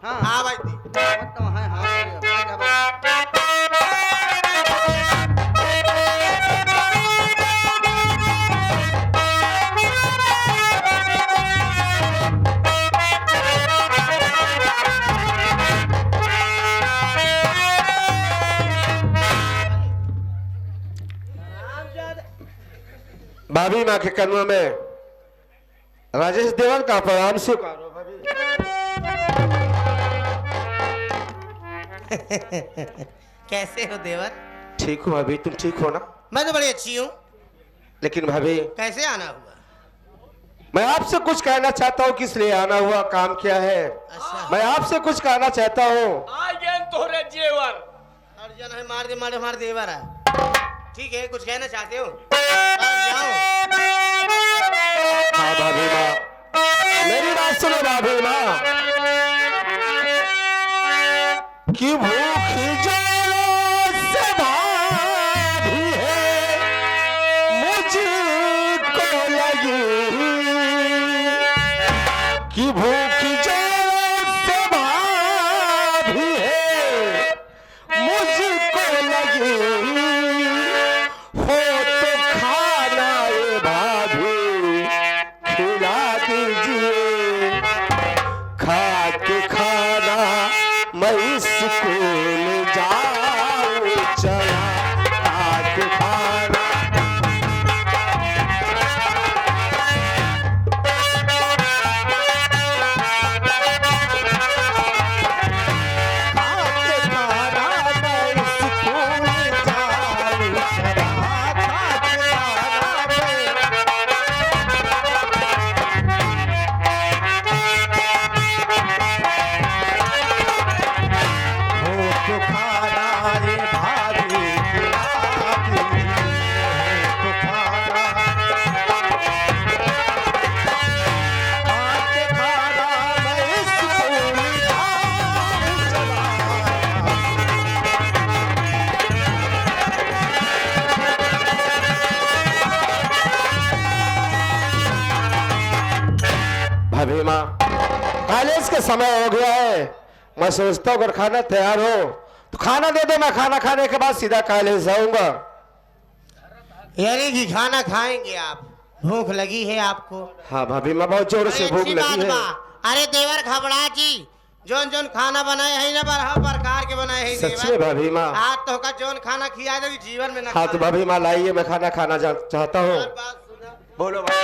हाँ हाँ भाई दी तो है हाँ भाभी माँ के कन्वा में राजेश देवन का प्रणाम स्वीकारो भाभी। कैसे हो देवर? ठीक हो भाभी, तुम ठीक हो ना? मैं तो बड़ी अच्छी हूँ। लेकिन भाभी कैसे आना हुआ? मैं आपसे कुछ कहना चाहता हूँ, किस लिए आना हुआ, काम क्या है? अच्छा मैं आपसे कुछ कहना चाहता हूँ। तोरे जेवर अर्जन है, मार दे मार दे मार देवर है। ठीक है, कुछ कहना चाहते हो? जाओ। हाँ भाभी माँ, मेरी बात सुनो भाभी माँ। कि भूखी ज्वाला से भाभी है मुझको लगी, कि भूखी ज्वाला से भाभी है मुझको लगी, हो तो खाना ये भाभी खिला दीजिए, खा के खाना मैं स्कूल जाऊं चला, खा के खाना। भाभी माँ, कॉलेज का समय हो गया है, मैं सोचता हूँ अगर खाना तैयार हो तो खाना दे दो, मैं खाना खाने के बाद सीधा कॉलेज जाऊंगा। यानी कि खाना खाएंगे आप? भूख लगी है आपको? हाँ भाभी माँ, बहुत जोर से भूख लगी है। अरे देवर घबरा जी, जोन जोन खाना बनाए है ना, हर प्रकार के बनाए हैं सच में भाभी माँ? आज तो का जोन खाना खिया दे जीवन में ना। हाँ तो भाभी माँ लाइए, मैं खाना खाना चाहता हूँ। बोलो भाई।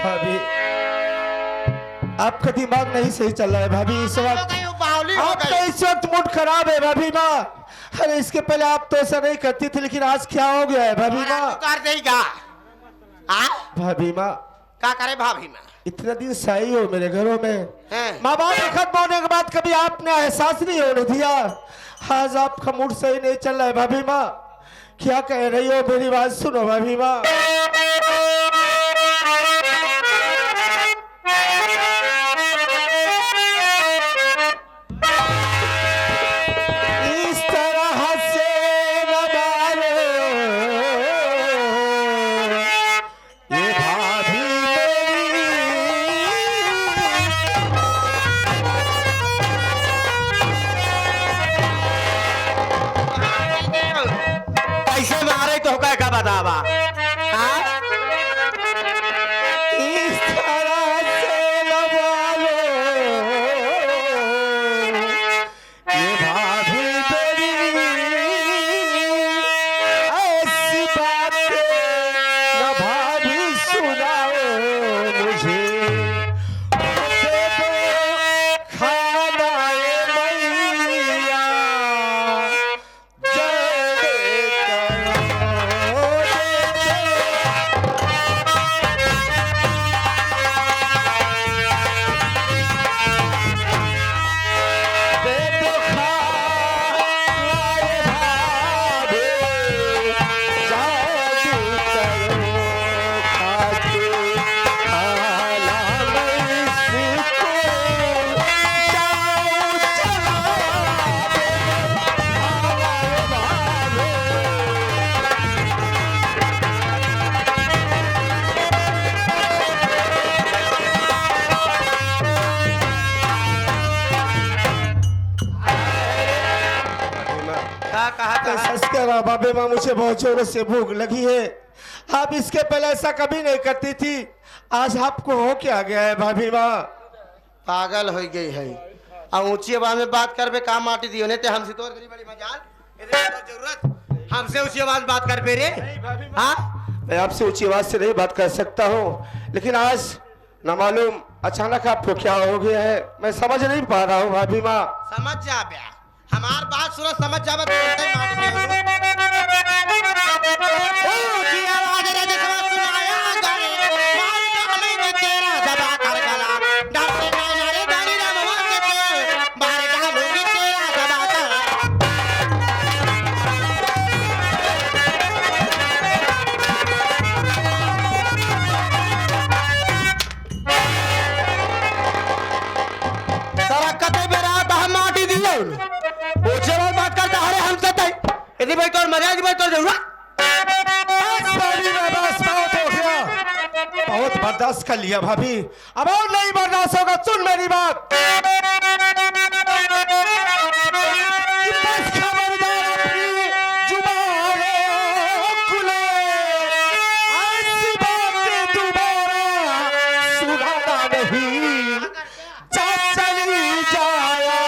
भाभी आपका दिमाग नहीं सही चल रहा है भाभी, इस वक्त आपका इस वक्त मूड खराब है भाभी माँ। अरे इसके पहले आप तो ऐसा नहीं करती थी, लेकिन आज क्या हो गया है भाभी माँ? कर देगा भाभी माँ क्या करे भाभी माँ? इतना दिन से आई हो मेरे घरों में, हैं? माँ बाप खत्म होने के बाद कभी आपने एहसास नहीं होने दिया। आज आपका मूड सही नहीं चल रहा है भाभी माँ, क्या कह रही हो? मेरी बात सुनो भाभी माँ। इस तरह से न मारो ये भाभी पैसे मारे तो क्या बतावा? जरा भाभी माँ, मुझे बहुत जोर से भूख लगी है। आप इसके पहले ऐसा कभी नहीं करती थी, आज आपको हो क्या गया है भाभी माँ? पागल हो गई है। अब ऊंची आवाज में बात कर बे, काम माटी दियो ने ते हमसे तो बड़ी बड़ी मजाल इतनी तो जरूरत हमसे ऊंची आवाज बात कर बे रे। हाँ मैं आपसे ऊंची आवाज से नहीं बात कर सकता हूँ, लेकिन आज न मालूम अचानक आपको क्या हो गया है, मैं समझ नहीं पा रहा हूँ भाभी माँ। समझ जा बे, हमार बात सुनो, समझ जा बे, तो माटी दियो ऊंची आवाज रे जे समझ सुनाया गाने मार डाले में तेरा दबा कर गला डाले ना रे गाड़ी रे बाबा के मार डालूंगी तेरा दबा कर। बात करता अरे हमसे तय यदि भाई तो मजा भाई तो जरूरत बहुत हो गया, बहुत बर्दाश्त कर लिया भाभी, अब और नहीं बर्दाश्त होगा। सुन मेरी बात, बस खबरदार अपनी जुबान खुले, ऐसी बातें दोबारा सुनाना नहीं, चली जाया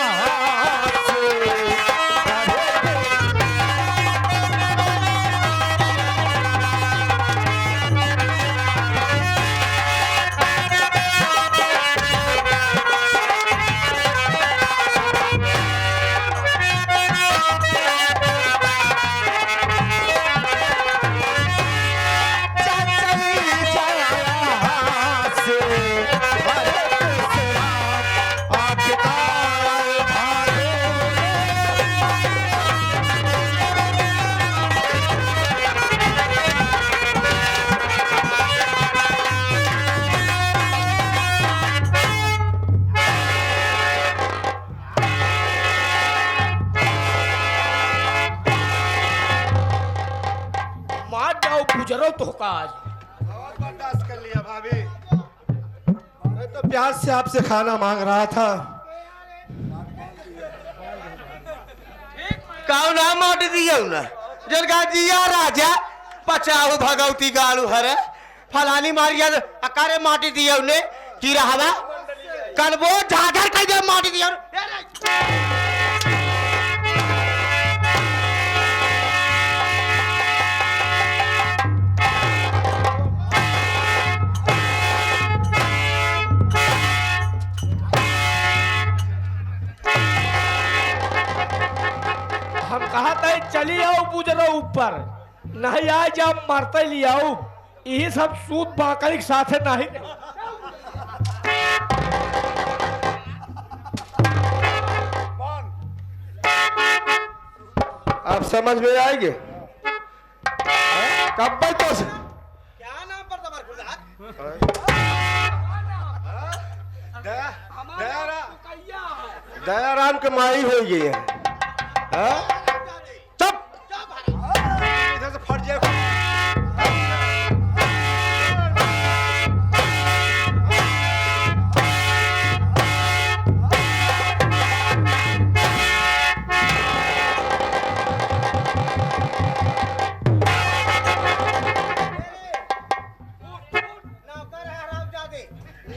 गुजरो तो का आज बहुत बर्दाश्त कर लिया भाभी, मैं तो प्यार से आपसे खाना मांग रहा था। कौन नाम माटी दियो ना जनका जिया राजा पचाऊ भगवती गालू हरे फलानी मारिया अकारे माटी दियो ने की रहवा कलबो झागर कह दे माटी दियो। हम कहा था चली आओ गुजरो ऊपर नहीं आज आप मरते ले आओ, यही सब सूद बाकरी के साथ नहीं। आप समझ में आएंगे कब भाई तो क्या नाम पर तुम्हारे खुदा दयाराम के माई हो गई है। चुप इधर से फट जाए।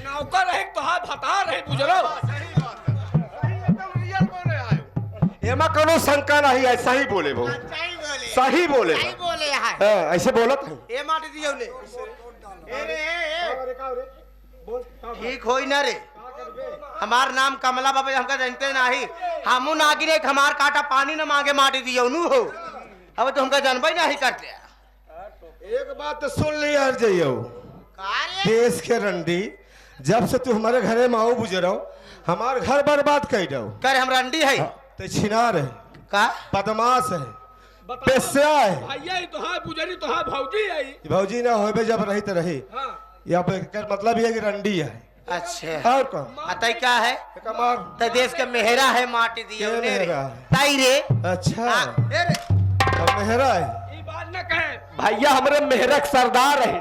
नौकर है तो हाथ हटा रहे गुजरो। एमा कोनो शंका नहीं है, सही बोले वो, सही बोले ऐसे बोलत है। ए माटी दियो ने ए रे ठीक होई ना रे। हमार नाम कमला बाबा हमका जानते नहीं, हमू नागी रे हमार काटा पानी न मांगे माटी दियो नु हो। अब तो हमका जानबे नहीं करते। एक बात तो सुन ली हर जइयो, देश के रंडी जब से तू हमारे घरे में आओ गुजरो हमार घर बर्बाद कर दो। कर हम रंडी है तो छिनार है का बदमाश है पेशा है। भैया तो हाँ पुजारी तो हाँ भौजी है। भौजी ना होबे जब रही तो रही। हाँ। यहाँ पे कर मतलब ये है कि रंडी है। अच्छा और कौन अतः क्या है कमार तो देश के मेहरा है माटी दियो के ने रे मेहरा है? ताई रे। अच्छा हाँ, ए रे अब मेहरा है। ये बात न कहे भैया हमारे मेहरा के सरदार है।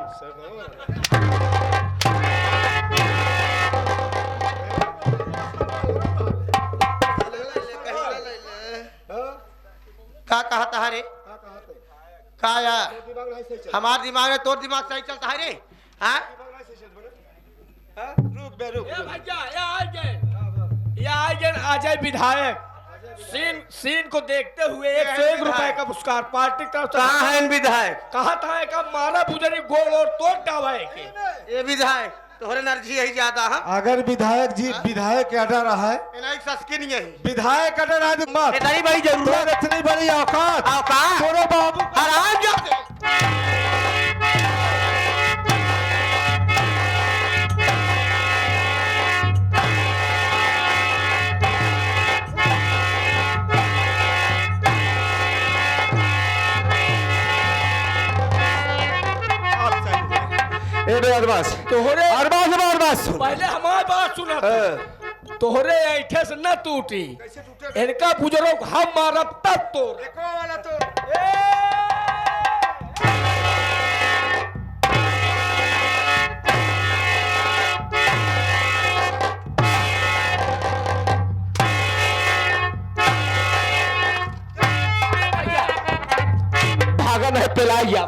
का कहता है रे खाया हमार दिमाग में तोर दिमाग सही चलता है रे हाँ रुक बे रुक ए भैया ये आ गए विधायक सीन को देखते हुए 101 रुपए का पुरस्कार पार्टी की तरफ से। कहाँ है इन विधायक कहा था का मारा बुजरी गोल और तोड़ डावाए के ये विधायक तोहरे एनर्जी यही ज्यादा है अगर विधायक जी विधायक अडर रहा है इनाई सस्की नहीं है विधायक अडर रहा है मत इतनी बड़ी जरूरत इतनी बड़ी औकात औकात छोड़ो बाबू आराम जाते अरबाज तोहरे अरबाज पहले हमारी बात सुना तोहरे ऐठे से न टूटी इनका बुजुर्ग हम मारब तब तोड़ भागन है पिलाइया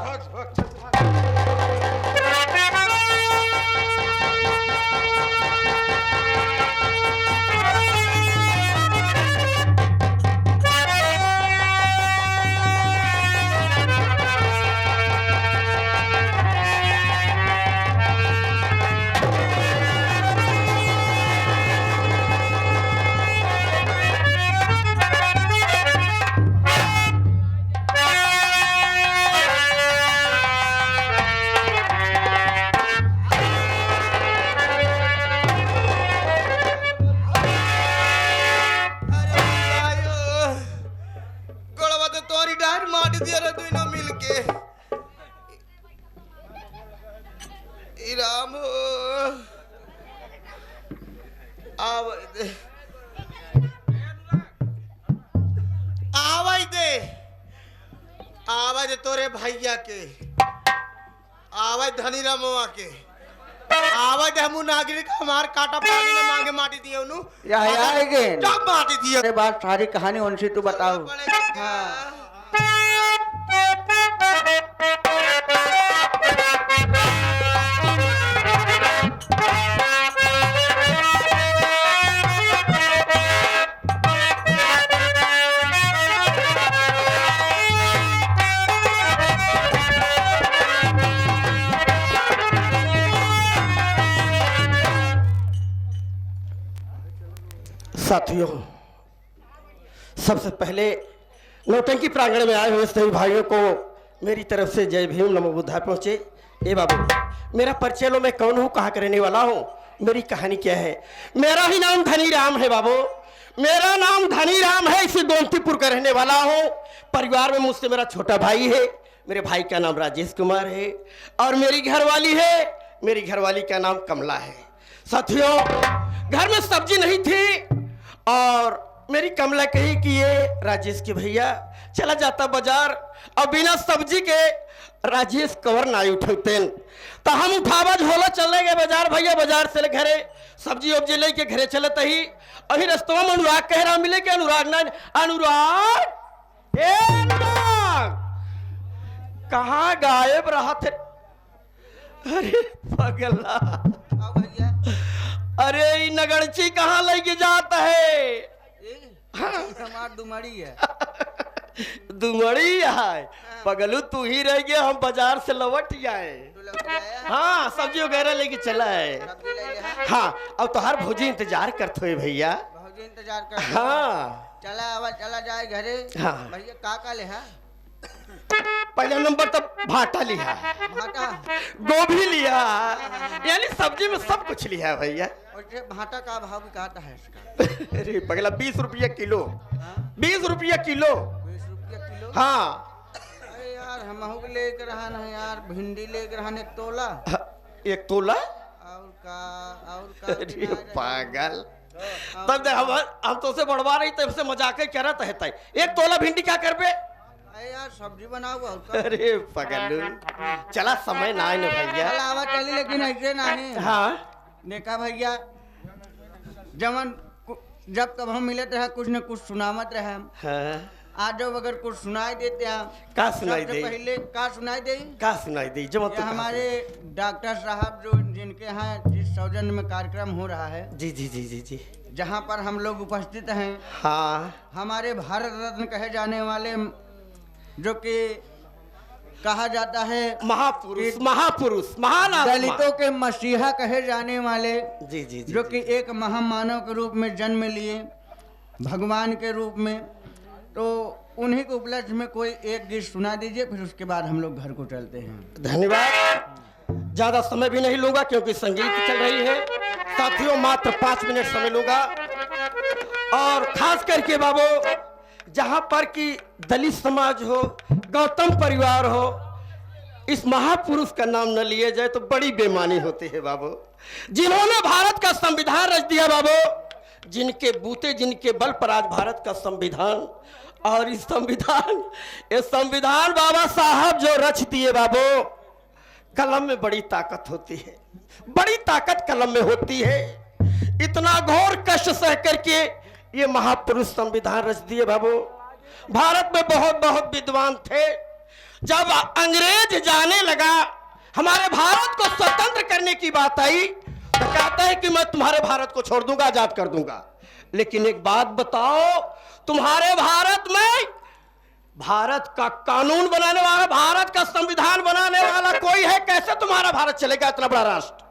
आवाज तोरे भैया के आवाज धनी रामवा के आवाज हमू नागरिक हमार काटा पानी ने मांगे माटी दिए उनु जब माटी दिए अरे बात सारी कहानी उनसे तू बताओ हाँ साथियों सबसे पहले नौटंकी प्रांगण में आए हुए सभी भाइयों को मेरी तरफ से जय भीम नमो बुद्धाय पहुँचे। ए बाबू मेरा परिचय लो, मैं कौन हूँ, कहाँ का रहने वाला हूँ, मेरी कहानी क्या है। मेरा ही नाम धनी राम है बाबू, मेरा नाम धनी राम है, इसी गोमतीपुर का रहने वाला हूँ। परिवार में मुझसे मेरा छोटा भाई है, मेरे भाई का नाम राजेश कुमार है और मेरी घरवाली है, मेरी घरवाली का नाम कमला है। साथियों घर में सब्जी नहीं थी और मेरी कमला कही कि ये राजेश के भैया चला जाता बाजार और बिना सब्जी के राजेश कवर ना उठते तो हम उठावा झोला चले गए बाजार। भैया बाजार से घरे सब्जी उब्जी लेके घरे चले तही अभी रस्तवा में अनुराग कह रहा मिले के अनुराग ना अनुराग ए अनुराग कहाँ गायब रहा थे। अरे पगला अरे नगरची कहाँ लेके जाता है। हमार दुमड़ी है दुमड़ी है पगलू तू ही रह गया, हम बाजार से लौट आए। हाँ सब्जी वगैरह लेके चला है। हाँ अब तो हर भौजी इंतजार करते हुए भैया, भौजी इंतजार कर। हाँ चला जाए घरे। हाँ भैया का ले है। पहला नंबर तो भाटा लिया, भाटा गोभी लिया, यानी सब्जी में सब कुछ लिया भैया। भाटा का भाव कहता है इसका। अरे पगला 20 रुपया किलो। 20 रुपया किलो। 20 रुपया किलो। हाँ अरे यार हम लेकर रहा ना यार, भिंडी लेकर रहा एक तोला। एक तोला और का अरे पागल तब देख हम तो से बढ़वा रही तब से मजाक क्या रहता है। एक तोला भिंडी क्या कर पे यार सब्जी बनाओ। अरे पगलू चला समय ना न भैया। आवा चली लेकिन ऐसे नहीं। हाँ देखा भैया जब तब हम मिलते रहे कुछ न कुछ सुनामत रहे। हाँ आज जब अगर कुछ सुनाई देते हैं का सुनाई सबसे दे? पहले का सुनाई दे का सुनाई दी जो ये हमारे डॉक्टर साहब जो जिनके यहाँ जिस सौजन्य में कार्यक्रम हो रहा है, जी जी जी जी जी, जहाँ पर हम लोग उपस्थित हैं, हाँ हमारे भारत रत्न कहे जाने वाले जो कि कहा जाता है महापुरुष महापुरुष महान आत्मा। दलितों के मसीहा कहे जाने वाले जी जी जी जो कि एक महामानव के रूप में जन्म लिए भगवान के रूप में, तो उन्हीं के उपलक्ष्य में कोई एक गीत सुना दीजिए, फिर उसके बाद हम लोग घर को चलते हैं। धन्यवाद। ज्यादा समय भी नहीं लूंगा क्योंकि संगीत चल रही है। साथियों मात्र 5 मिनट समय लूंगा। और खास करके बाबू जहां पर कि दलित समाज हो, गौतम परिवार हो, इस महापुरुष का नाम न लिए जाए तो बड़ी बेईमानी होती है बाबू। जिन्होंने भारत का संविधान रच दिया बाबू, जिनके बूते जिनके बल पर आज भारत का संविधान, और इस संविधान बाबा साहब जो रच दिए बाबू, कलम में बड़ी ताकत होती है, बड़ी ताकत कलम में होती है। इतना घोर कष्ट सह करके ये महापुरुष संविधान रच दिए बाबू। भारत में बहुत बहुत विद्वान थे। जब अंग्रेज जाने लगा, हमारे भारत को स्वतंत्र करने की बात आई, तो कहता है कि मैं तुम्हारे भारत को छोड़ दूंगा, आजाद कर दूंगा। लेकिन एक बात बताओ, तुम्हारे भारत में भारत का कानून बनाने वाला, भारत का संविधान बनाने वाला कोई है? कैसे तुम्हारा भारत चलेगा इतना बड़ा राष्ट्र?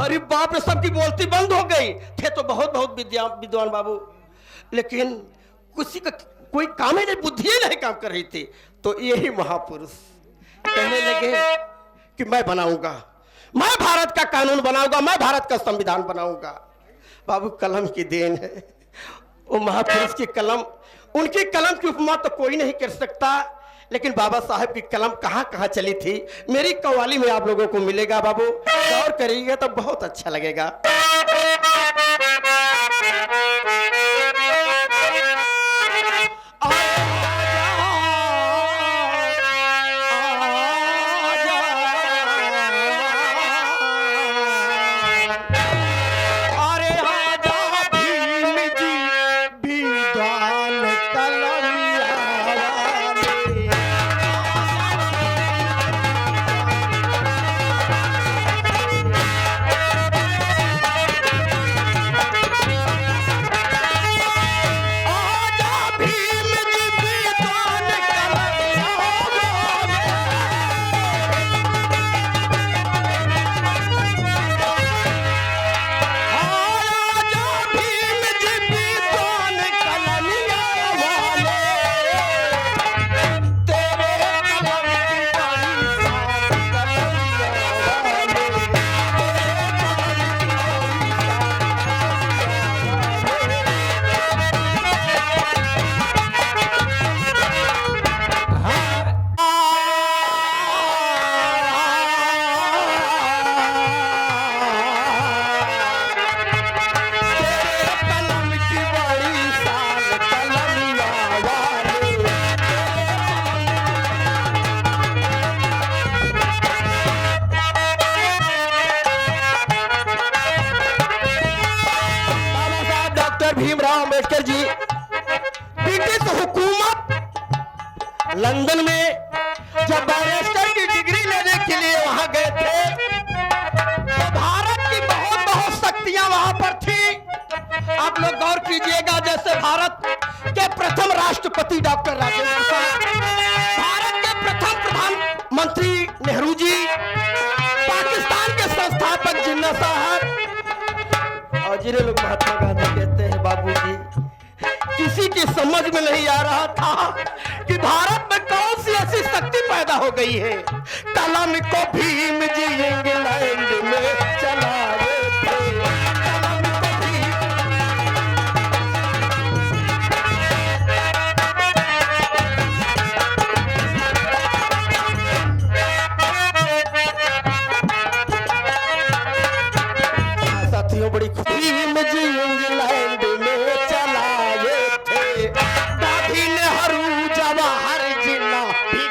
अरे बाप रे, सबकी बोलती बंद हो गई। थे तो बहुत बहुत विद्वान बाबू, लेकिन किसी का कोई काम ही नहीं, बुद्धि ही नहीं काम कर रही थी। तो यही महापुरुष कहने लगे कि मैं बनाऊंगा, मैं भारत का कानून बनाऊंगा, मैं भारत का संविधान बनाऊंगा। बाबू कलम की देन है, वो महापुरुष की कलम, उनकी कलम की उपमा तो कोई नहीं कर सकता। लेकिन बाबा साहब की कलम कहां कहां चली थी, मेरी कव्वाली में आप लोगों को मिलेगा बाबू। गौर करिएगा तो बहुत अच्छा लगेगा। भीमराव अंबेडकर जी ब्रिटिश हुकूमत लंदन में जब बैरिस्टर की डिग्री लेने के लिए वहां गए थे, तो भारत की बहुत बहुत शक्तियां वहां पर थी। आप लोग गौर कीजिएगा, जैसे भारत के प्रथम राष्ट्रपति डॉक्टर राजेंद्र प्रसाद, भारत के प्रथम प्रधानमंत्री नेहरू जी, पाकिस्तान के संस्थापक जिन्ना साहब, और जिन्हें लोग महात्मा गांधी कहते हैं बाबूजी। किसी की समझ में नहीं आ रहा था कि भारत में कौन सी ऐसी शक्ति पैदा हो गई है। कलम को भीम जी इंग्लैंड में चलाए थे, कलम को भीम। साथियों बड़ी भीम जी इंग्लैंड में चलाए थे, गांधी नेहरू जवाहर जिन्ना भी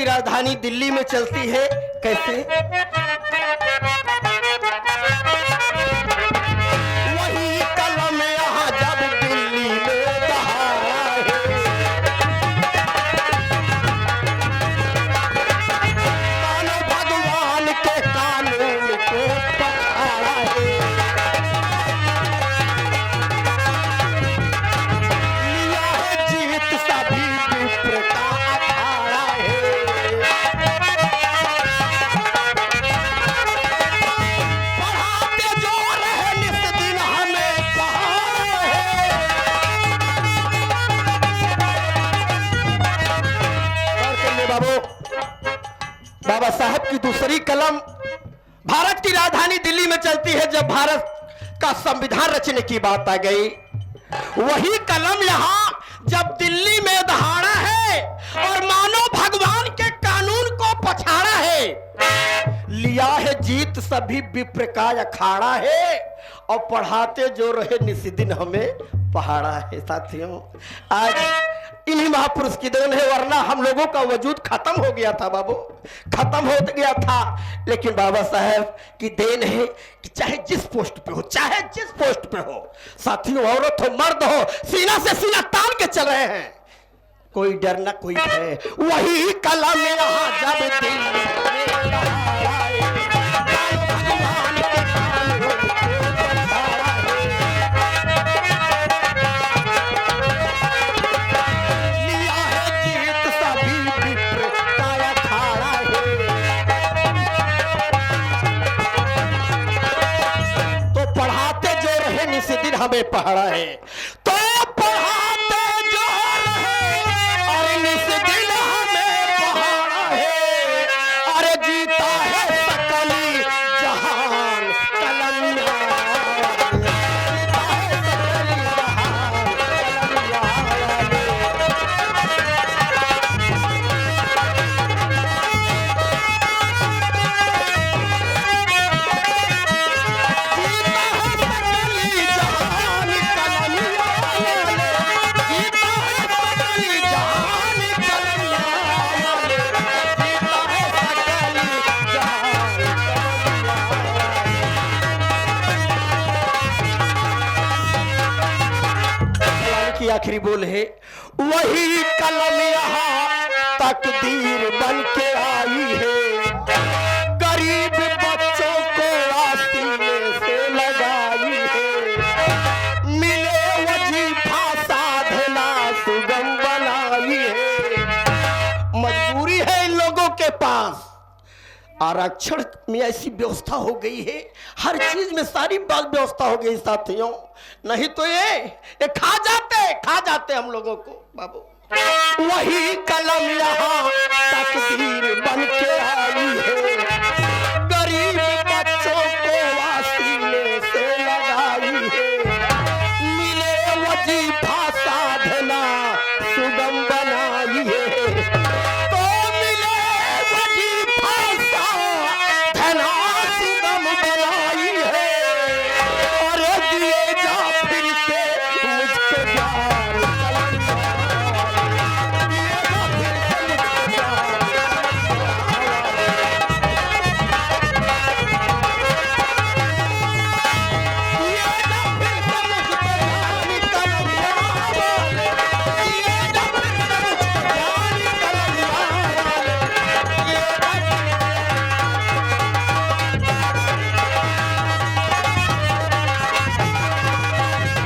की राजधानी दिल्ली में चलती है कैसे? वही कलम यहाँ जब दिल्ली में दहाड़ा है, मानो भगवान के कानून को पखाड़ा है। लिया है जीत सभी विप्र का अखाड़ा है। पढ़ाते जो रहे नित दिन हमें पहाड़ा है। गौर करने बाबू, बाबा साहब की दूसरी कलम भारत की राजधानी दिल्ली में चलती है। जब भारत का संविधान रचने की बात आ गई, वही कलम यहाँ जब दिल्ली में दहाड़ा है और मानो भगवान के कानून को पछाड़ा है। लिया है जीत सभी विप्र का अखाड़ा है और पढ़ाते जो रहे निस्दिन हमें पहाड़ा है। साथियों, आज इन्हीं महापुरुष की देन है, वरना हम लोगों का वजूद खत्म हो गया था बाबू, खत्म हो गया था। लेकिन बाबा साहब की देन है कि चाहे जिस पोस्ट पे हो, चाहे जिस पोस्ट पे हो, साथियों, औरत हो मर्द हो, सीना से सीना तान के चल रहे हैं। कोई डर ना कोई भय, वही कलम यहाँ जब दिल में दहाड़ा है, भगवान के कानून को पछाड़ा है। लिया है जीत सभी विप्र का अखाड़ा है। तो पढ़ाते जो रहे निस्दिन हमें पहाड़ा है, तो पढ़ाते जो रहे और निस्दिन हमें पहाड़ा है। अरे जीता है सकली जहान कलमिया, जीता है सकली जहान की आखिरी बोल है, वही कलम यहाँ तकदीर बन के आई है। गरीब बच्चों को आसीने से लगाई है। मिले वजीफा साधना सुगम बनाई है। मजबूरी है इन लोगों के पास, आरक्षण में ऐसी व्यवस्था हो गई है, हर चीज में सारी बात व्यवस्था हो गई साथियों। नहीं तो ये खा जाते हम लोगों को बाबू। वही कलम यहाँ तकदीर बन के आई है।